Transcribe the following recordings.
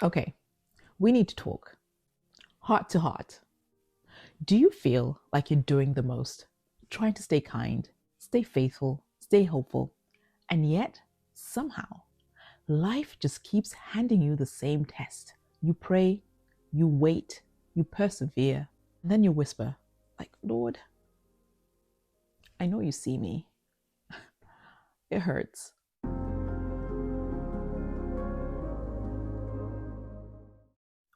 Okay, we need to talk. Heart to heart. Do you feel like you're doing the most, trying to stay kind, stay faithful, stay hopeful, and yet somehow life just keeps handing you the same test? You pray, you wait, you persevere, and then you whisper, like, Lord, I know you see me. It hurts.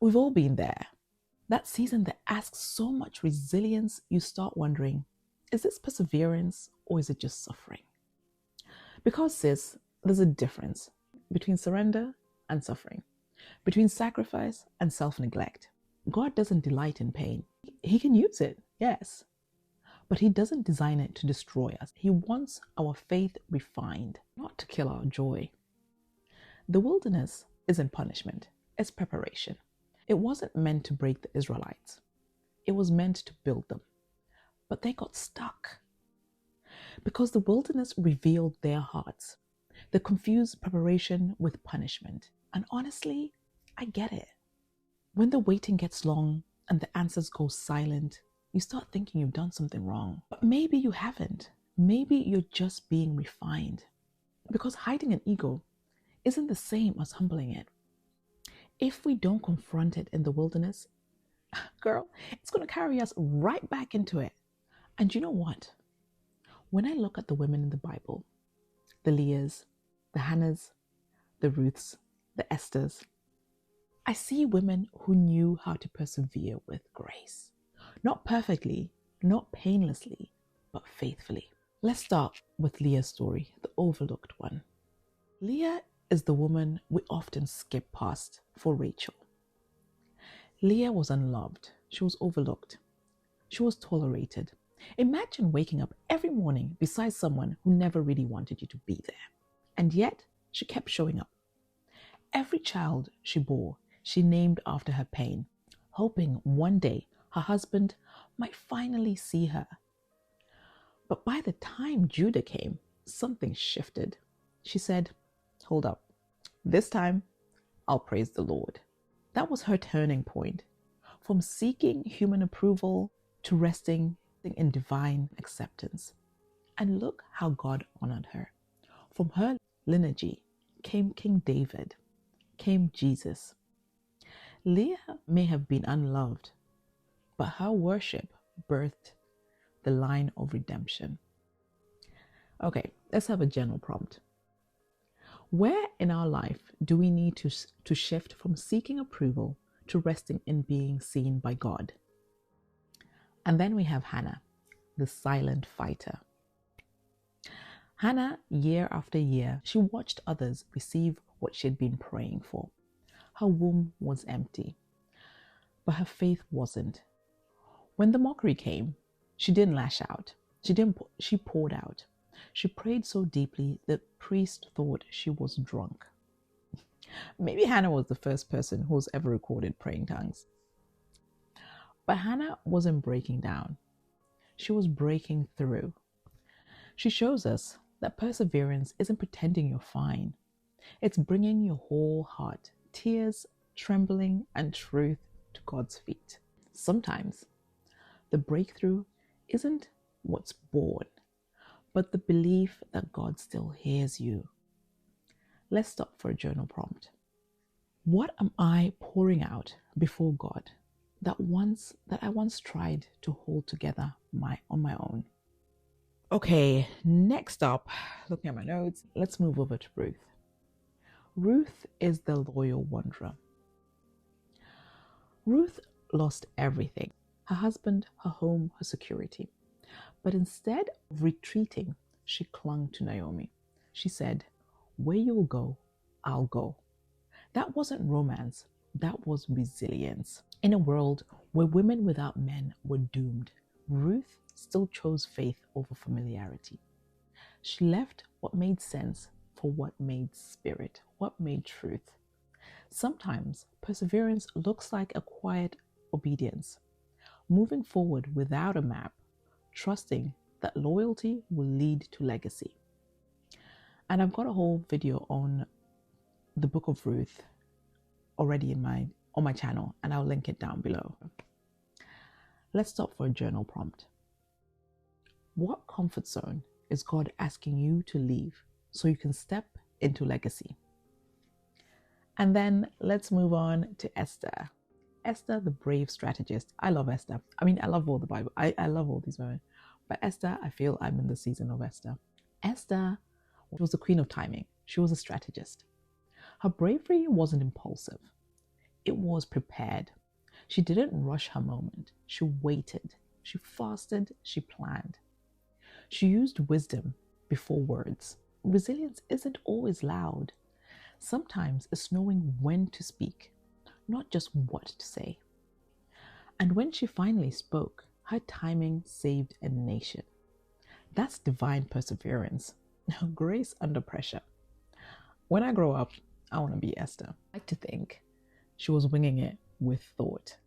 We've all been there. That season that asks so much resilience, you start wondering, is this perseverance or is it just suffering? Because, sis, there's a difference between surrender and suffering, between sacrifice and self neglect. God doesn't delight in pain. He can use it, yes, but He doesn't design it to destroy us. He wants our faith refined, not to kill our joy. The wilderness isn't punishment, it's preparation. It wasn't meant to break the Israelites. It was meant to build them. But they got stuck because the wilderness revealed their hearts. They confused preparation with punishment. And honestly, I get it. When the waiting gets long and the answers go silent, you start thinking you've done something wrong. But maybe you haven't. Maybe you're just being refined. Because hiding an ego isn't the same as humbling it. If we don't confront it in the wilderness, girl, it's going to carry us right back into it. And you know what? When I look at the women in the Bible, the Leahs, the Hannahs, the Ruths, the Esthers, I see women who knew how to persevere with grace. Not perfectly, not painlessly, but faithfully. Let's start with Leah's story, the overlooked one. Leah is the woman we often skip past for Rachel. Leah was unloved. She was overlooked. She was tolerated. Imagine waking up every morning beside someone who never really wanted you to be there. And yet, she kept showing up. Every child she bore, she named after her pain, hoping one day her husband might finally see her. But by the time Judah came, something shifted. She said, hold up. This time, I'll praise the Lord. That was her turning point, from seeking human approval to resting in divine acceptance. And look how God honored her. From her lineage came King David, came Jesus. Leah may have been unloved, but her worship birthed the line of redemption. Okay, let's have a general prompt. Where in our life do we need to shift from seeking approval to resting in being seen by God? And then we have Hannah, the silent fighter. Hannah, year after year, she watched others receive what she had been praying for. Her womb was empty, but her faith wasn't. When the mockery came, she didn't lash out. She poured out. She prayed so deeply that priest thought she was drunk. Maybe Hannah was the first person who's ever recorded praying tongues. But Hannah wasn't breaking down. She was breaking through. She shows us that perseverance isn't pretending you're fine. It's bringing your whole heart, tears, trembling, and truth to God's feet. Sometimes the breakthrough isn't what's born, but the belief that God still hears you. Let's stop for a journal prompt. What am I pouring out before God that I once tried to hold together on my own? Okay, next up, looking at my notes, let's move over to Ruth. Ruth is the loyal wanderer. Ruth lost everything: her husband, her home, her security. But instead of retreating, she clung to Naomi. She said, where you'll go, I'll go. That wasn't romance, that was resilience. In a world where women without men were doomed, Ruth still chose faith over familiarity. She left what made sense for what made spirit, what made truth. Sometimes perseverance looks like a quiet obedience, moving forward without a map, trusting that loyalty will lead to legacy. And I've got a whole video on the book of Ruth already on my channel, and I'll link it down below. Let's stop for a journal prompt. What comfort zone is God asking you to leave so you can step into legacy? And then let's move on to Esther. Esther, the brave strategist. I love Esther. I mean, I love all the Bible. I love all these women. But Esther, I feel I'm in the season of Esther. Esther was the queen of timing. She was a strategist. Her bravery wasn't impulsive. It was prepared. She didn't rush her moment. She waited. She fasted. She planned. She used wisdom before words. Resilience isn't always loud. Sometimes it's knowing when to speak, not just what to say. And when she finally spoke, her timing saved a nation. That's divine perseverance. Grace under pressure. When I grow up, I want to be Esther. I like to think she was winging it with thought.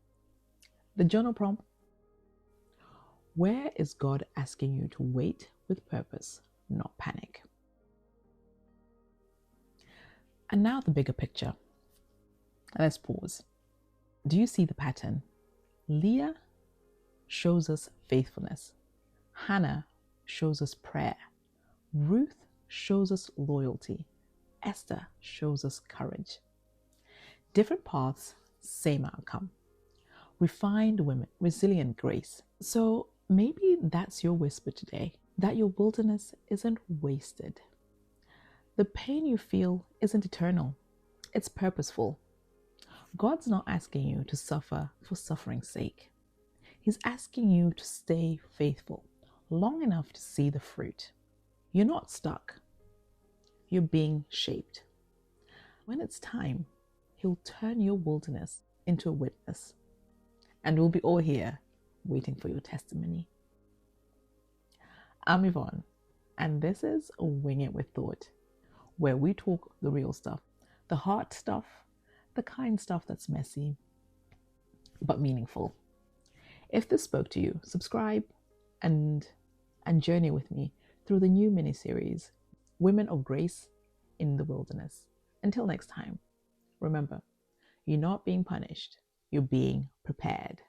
The journal prompt: where is God asking you to wait with purpose, not panic? And now the bigger picture. Let's pause. Do you see the pattern? Leah shows us faithfulness. Hannah shows us prayer. Ruth shows us loyalty. Esther shows us courage. Different paths, same outcome. Refined women, resilient grace. So maybe that's your whisper today, that your wilderness isn't wasted. The pain you feel isn't eternal. It's purposeful. God's not asking you to suffer for suffering's sake. He's asking you to stay faithful long enough to see the fruit. You're not stuck. You're being shaped. When it's time, He'll turn your wilderness into a witness. And we'll be all here waiting for your testimony. I'm Yvonne, and this is Wing It with Thought, where we talk the real stuff, the hard stuff, the kind stuff that's messy, but meaningful. If this spoke to you, subscribe and journey with me through the new mini-series, Women of Grace in the Wilderness. Until next time, remember, you're not being punished, you're being prepared.